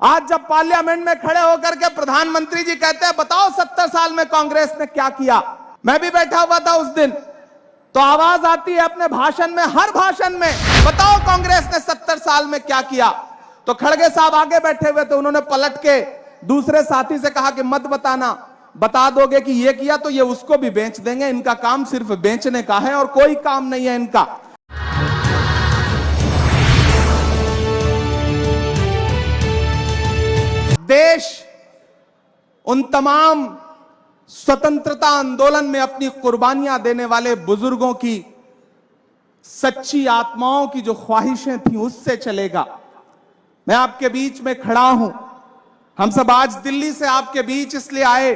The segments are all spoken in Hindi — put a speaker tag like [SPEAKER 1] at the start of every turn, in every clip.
[SPEAKER 1] आज जब पार्लियामेंट में खड़े होकर के प्रधानमंत्री जी कहते हैं बताओ 70 साल में कांग्रेस ने क्या किया। मैं भी बैठा हुआ था उस दिन, तो आवाज आती है अपने भाषण में, हर भाषण में बताओ कांग्रेस ने 70 साल में क्या किया। तो खड़गे साहब आगे बैठे हुए थे, उन्होंने पलट के दूसरे साथी से कहा कि मत बताना, बता दोगे कि ये किया तो ये उसको भी बेच देंगे, इनका काम सिर्फ बेचने का है और कोई काम नहीं है इनका। देश उन तमाम स्वतंत्रता आंदोलन में अपनी कुर्बानियां देने वाले बुजुर्गों की सच्ची आत्माओं की जो ख्वाहिशें थी उससे चलेगा। मैं आपके बीच में खड़ा हूं। हम सब आज दिल्ली से आपके बीच इसलिए आए,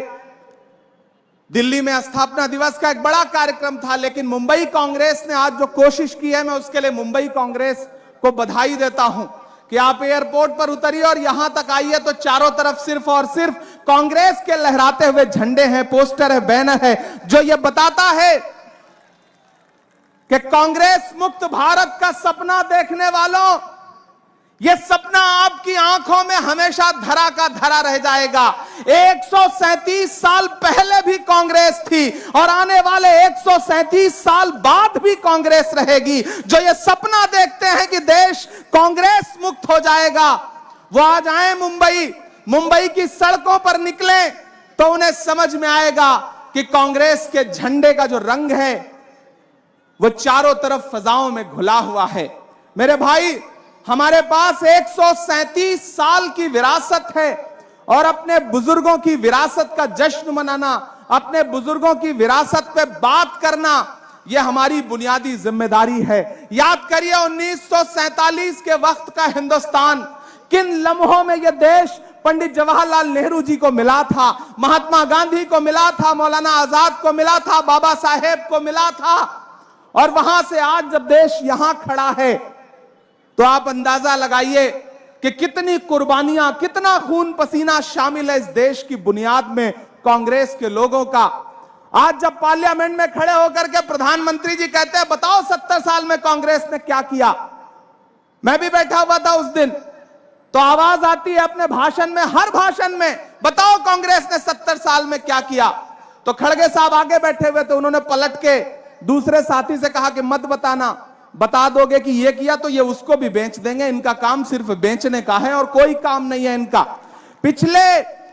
[SPEAKER 1] दिल्ली में स्थापना दिवस का एक बड़ा कार्यक्रम था, लेकिन मुंबई कांग्रेस ने आज जो कोशिश की है, मैं उसके लिए मुंबई कांग्रेस को बधाई देता हूं कि आप एयरपोर्ट पर उतरिए और यहां तक आइए तो चारों तरफ सिर्फ और सिर्फ कांग्रेस के लहराते हुए झंडे हैं, पोस्टर है, बैनर है, जो यह बताता है कि कांग्रेस मुक्त भारत का सपना देखने वालों, यह सपना आपकी आंखों में हमेशा धरा का धरा रह जाएगा। 137 साल पहले भी कांग्रेस थी और आने वाले 137 साल बाद भी कांग्रेस रहेगी। जो ये सपना देखते हैं कि देश कांग्रेस मुक्त हो जाएगा, वो आज आए मुंबई की सड़कों पर निकले तो उन्हें समझ में आएगा कि कांग्रेस के झंडे का जो रंग है वो चारों तरफ फजाओं में घुला हुआ है। मेरे भाई, हमारे पास 137 साल की विरासत है और अपने बुजुर्गों की विरासत का जश्न मनाना, अपने बुजुर्गों की विरासत पे बात करना, यह हमारी बुनियादी जिम्मेदारी है। याद करिए 1947 के वक्त का हिंदुस्तान, किन लम्हों में यह देश पंडित जवाहरलाल नेहरू जी को मिला था, महात्मा गांधी को मिला था, मौलाना आजाद को मिला था, बाबा साहेब को मिला था। और वहां से आज जब देश यहां खड़ा है तो आप अंदाजा लगाइए कि कितनी कुर्बानियां, कितना खून पसीना शामिल है इस देश की बुनियाद में कांग्रेस के लोगों का। आज जब पार्लियामेंट में खड़े होकर के प्रधानमंत्री जी कहते हैं बताओ 70 साल में कांग्रेस ने क्या किया। मैं भी बैठा हुआ था उस दिन, तो आवाज आती है अपने भाषण में, हर भाषण में बताओ कांग्रेस ने 70 साल में क्या किया। तो खड़गे साहब आगे बैठे हुए थे, उन्होंने पलट के दूसरे साथी से कहा कि मत बताना, बता दोगे कि ये किया तो ये उसको भी बेच देंगे, इनका काम सिर्फ बेचने का है और कोई काम नहीं है इनका। पिछले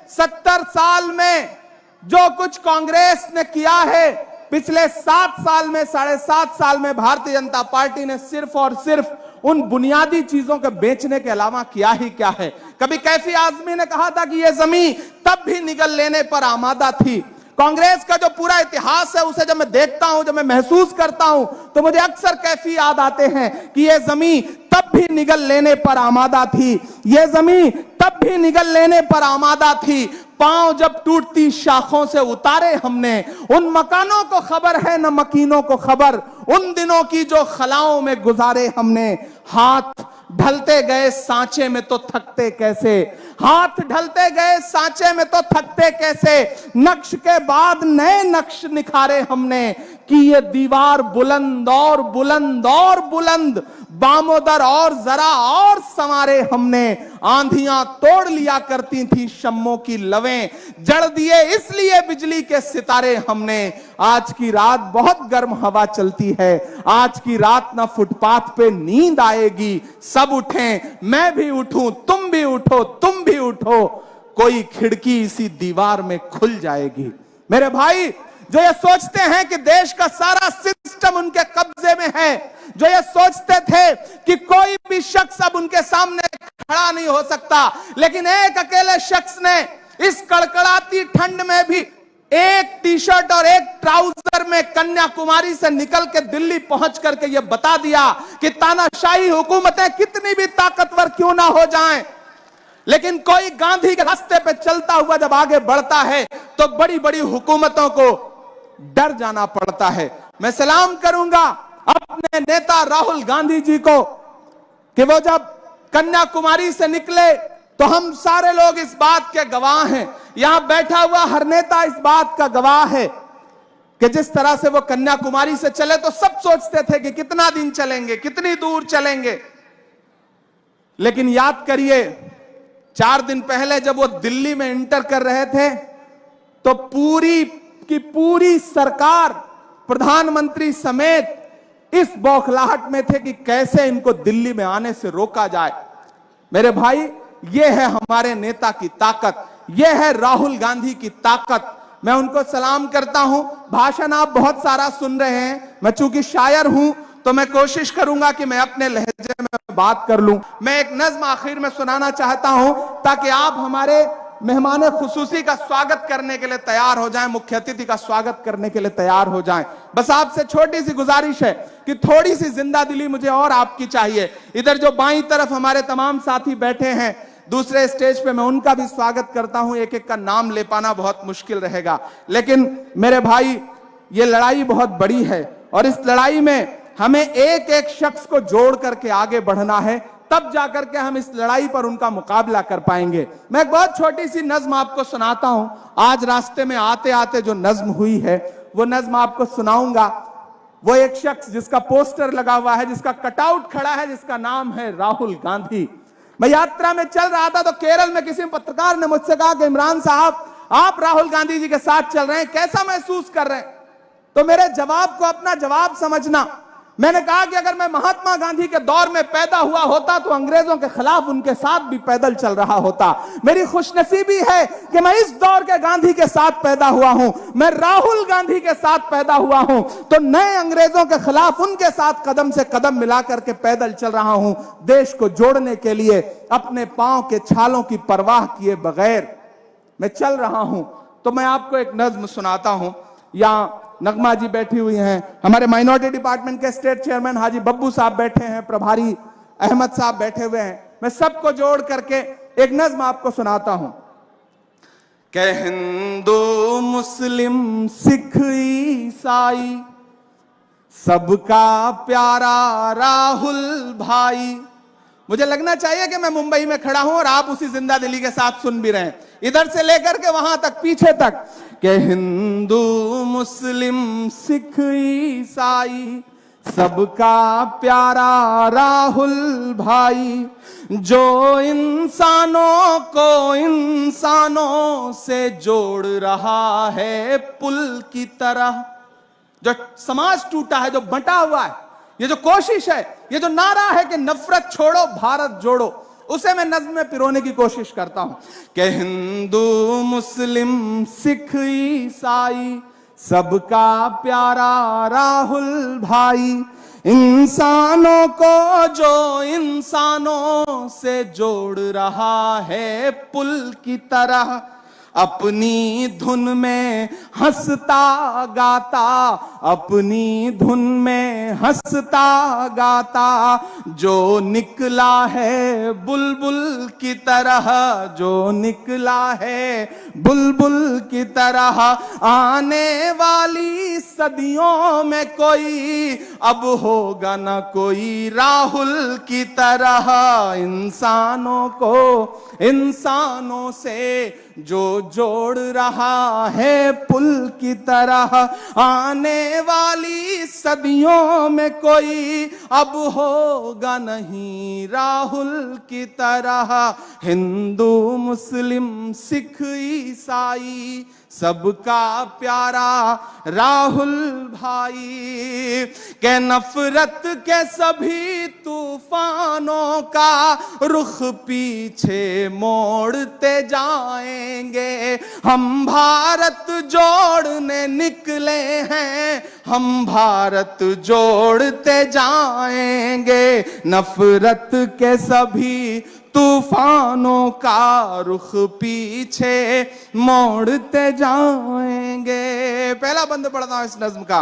[SPEAKER 1] 70 साल में जो कुछ कांग्रेस ने किया है, पिछले 7 साल में, 7.5 साल में भारतीय जनता पार्टी ने सिर्फ और सिर्फ उन बुनियादी चीजों के बेचने के अलावा किया ही क्या है। कभी कैफी आजमी ने कहा था कि यह जमीन तब भी निगल लेने पर आमादा थी। कांग्रेस का जो पूरा इतिहास है उसे जब मैं देखता हूं, जब मैं महसूस करता हूं, तो मुझे अक्सर कैफी याद आते हैं कि यह जमीन तब भी निगल लेने पर आमादा थी, यह जमीन तब भी निगल लेने पर आमादा थी। पांव जब टूटती शाखों से उतारे हमने, उन मकानों को खबर है न मकीनों को खबर, उन दिनों की जो खलाओं में गुजारे हमने। हाथ ढलते गए सांचे में तो थकते कैसे, हाथ ढलते गए सांचे में तो थकते कैसे, नक्श के बाद नए नक्श निखारे हमने कि ये दीवार बुलंद और बुलंद और बुलंद, बामोदर और जरा और संवारे हमने। आंधियां तोड़ लिया करती थी शम्मों की लवें, जड़ दिए इसलिए बिजली के सितारे हमने। आज की रात बहुत गर्म हवा चलती है, आज की रात ना फुटपाथ पे नींद आएगी, सब उठें, मैं भी उठूं, तुम भी उठो, तुम भी उठो, कोई खिड़की इसी दीवार में खुल जाएगी। मेरे भाई, जो ये सोचते हैं कि देश का सारा सिस्टम उनके कब्जे में है, जो ये सोचते थे कि कोई भी शख्स अब उनके सामने खड़ा नहीं हो सकता, लेकिन एक अकेले शख्स ने इस कड़कड़ाती ठंड में भी एक टी शर्ट और एक ट्राउजर में कन्याकुमारी से निकल के दिल्ली पहुंच करके यह बता दिया कि तानाशाही हुकूमतें कितनी भी ताकतवर क्यों ना हो जाएं, लेकिन कोई गांधी के रास्ते पे चलता हुआ जब आगे बढ़ता है तो बड़ी बड़ी हुकूमतों को डर जाना पड़ता है। मैं सलाम करूंगा अपने नेता राहुल गांधी जी को कि वो जब कन्याकुमारी से निकले तो हम सारे लोग इस बात के गवाह हैं, यहां बैठा हुआ हर नेता इस बात का गवाह है कि जिस तरह से वो कन्याकुमारी से चले तो सब सोचते थे कि कितना दिन चलेंगे, कितनी दूर चलेंगे। लेकिन याद करिए 4 दिन पहले जब वो दिल्ली में इंटर कर रहे थे तो पूरी की पूरी सरकार, प्रधानमंत्री समेत इस बौखलाहट में थे कि कैसे इनको दिल्ली में आने से रोका जाए। मेरे भाई, ये है हमारे नेता की ताकत, ये है राहुल गांधी की ताकत। मैं उनको सलाम करता हूं। भाषण आप बहुत सारा सुन रहे हैं। मैं चूंकि शायर हूं तो मैं कोशिश करूंगा कि मैं अपने लहजे में बात कर लूं। मैं एक नज्म आखिर में सुनाना चाहता हूं ताकि आप हमारे मेहमान खुसूसी का स्वागत करने के लिए तैयार हो जाएं, मुख्य अतिथि का स्वागत करने के लिए तैयार हो जाएं। बस आपसे छोटी सी गुजारिश है कि थोड़ी सी जिंदा दिली मुझे और आपकी चाहिए। इधर जो बाईं तरफ हमारे तमाम साथी बैठे हैं दूसरे स्टेज पे, मैं उनका भी स्वागत करता हूं। एक एक का नाम ले पाना बहुत मुश्किल रहेगा, लेकिन मेरे भाई ये लड़ाई बहुत बड़ी है और इस लड़ाई में हमें एक एक शख्स को जोड़ करके आगे बढ़ना है, तब जाकर के हम इस लड़ाई पर उनका मुकाबला कर पाएंगे। मैं एक बहुत छोटी सी नज्म आपको सुनाता हूं। आज रास्ते में आते आते जो नज्म हुई है वो नज्म आपको सुनाऊंगा। वो एक शख्स जिसका पोस्टर लगा हुआ है, जिसका कटआउट खड़ा है, जिसका नाम है राहुल गांधी। मैं यात्रा में चल रहा था तो केरल में किसी पत्रकार ने मुझसे कहा कि इमरान साहब, आप राहुल गांधी जी के साथ चल रहे हैं, कैसा महसूस कर रहे हैं? तो मेरे जवाब को अपना जवाब समझना। मैंने कहा कि अगर मैं महात्मा गांधी के दौर में पैदा हुआ होता तो अंग्रेजों के खिलाफ उनके साथ भी पैदल चल रहा होता। मेरी खुशनसीबी है कि मैं इस दौर के गांधी के साथ पैदा हुआ हूं। मैं राहुल गांधी के साथ पैदा हुआ हूं तो नए अंग्रेजों के खिलाफ उनके साथ कदम से कदम मिलाकर के पैदल चल रहा हूं, देश को जोड़ने के लिए अपने पांव के छालों की परवाह किए बगैर मैं चल रहा हूं। तो मैं आपको एक नज्म सुनाता हूं। यहां नगमा जी बैठी हुई हैं, हमारे माइनॉरिटी डिपार्टमेंट के स्टेट चेयरमैन हाजी बब्बू साहब बैठे हैं, प्रभारी अहमद साहब बैठे हुए हैं। मैं सबको जोड़ करके एक नज्म आपको सुनाता हूं। कि हिंदू मुस्लिम सिख ईसाई सबका प्यारा राहुल भाई। मुझे लगना चाहिए कि मैं मुंबई में खड़ा हूं और आप उसी जिंदा दिली के साथ सुन भी रहे हैं, इधर से लेकर के वहां तक, पीछे तक। कि हिंदू मुस्लिम सिख ईसाई सबका प्यारा राहुल भाई, जो इंसानों को इंसानों से जोड़ रहा है पुल की तरह। जो समाज टूटा है, जो बंटा हुआ है, ये जो कोशिश है, ये जो नारा है कि नफरत छोड़ो भारत जोड़ो, उसे मैं नज्म में पिरोने की कोशिश करता हूं। कि हिंदू मुस्लिम सिख ईसाई सबका प्यारा राहुल भाई, इंसानों को जो इंसानों से जोड़ रहा है पुल की तरह, अपनी धुन में हंसता गाता, अपनी धुन में हंसता गाता, जो निकला है बुलबुल की तरह, जो निकला है बुलबुल की तरह। आने वाली सदियों में कोई अब होगा ना कोई राहुल की तरह, इंसानों को इंसानों से जो जोड़ रहा है पुल की तरह। आने वाली सदियों में कोई अब होगा नहीं राहुल की तरह। हिंदू मुस्लिम सिख ईसाई सबका प्यारा राहुल भाई। के नफरत के सभी तूफानों का रुख पीछे मोड़ते जाएंगे, हम भारत जोड़ने निकले हैं, हम भारत जोड़ते जाएंगे। नफरत के सभी तूफानों का रुख पीछे मोड़ते जाएंगे। पहला बंद पढ़ता हूं इस नज्म का।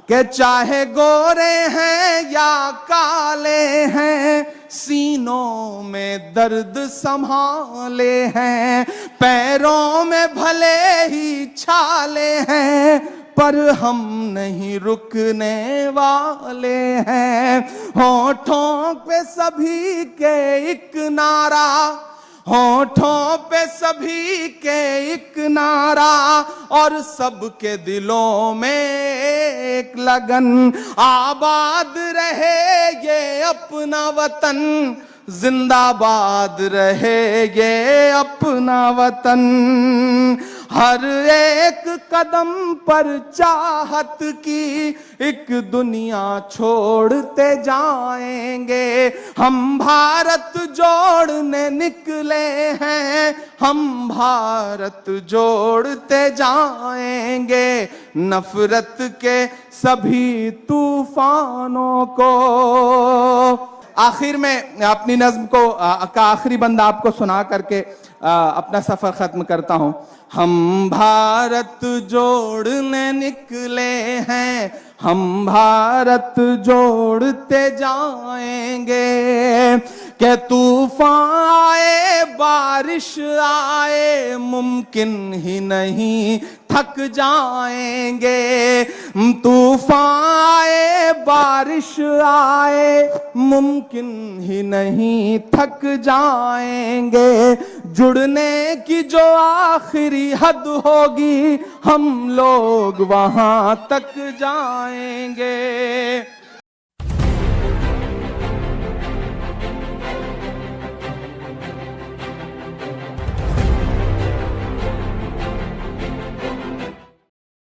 [SPEAKER 1] कि चाहे गोरे हैं या काले हैं, सीनों में दर्द संभाले हैं, पैरों में भले ही छाले हैं, पर हम नहीं रुकने वाले हैं। होठों पे सभी के एक नारा, होठों पे सभी के एक नारा, और सबके दिलों में एक लगन। आबाद रहे ये अपना वतन, जिंदाबाद रहे ये अपना वतन। हर एक कदम पर चाहत की एक दुनिया छोड़ते जाएंगे। हम भारत जोड़ने निकले हैं, हम भारत जोड़ते जाएंगे। नफरत के सभी तूफानों को। आखिर में अपनी नज्म को का आखिरी बंद आपको सुना करके अपना सफर खत्म करता हूं। हम भारत जोड़ने निकले हैं, हम भारत जोड़ते जाएंगे। के तूफान आए बारिश आए मुमकिन ही नहीं थक जाएंगे। तूफान आए बारिश आए मुमकिन ही नहीं थक जाएंगे। जुड़ने की जो आखिरी हद होगी हम लोग वहां तक जाएंगे।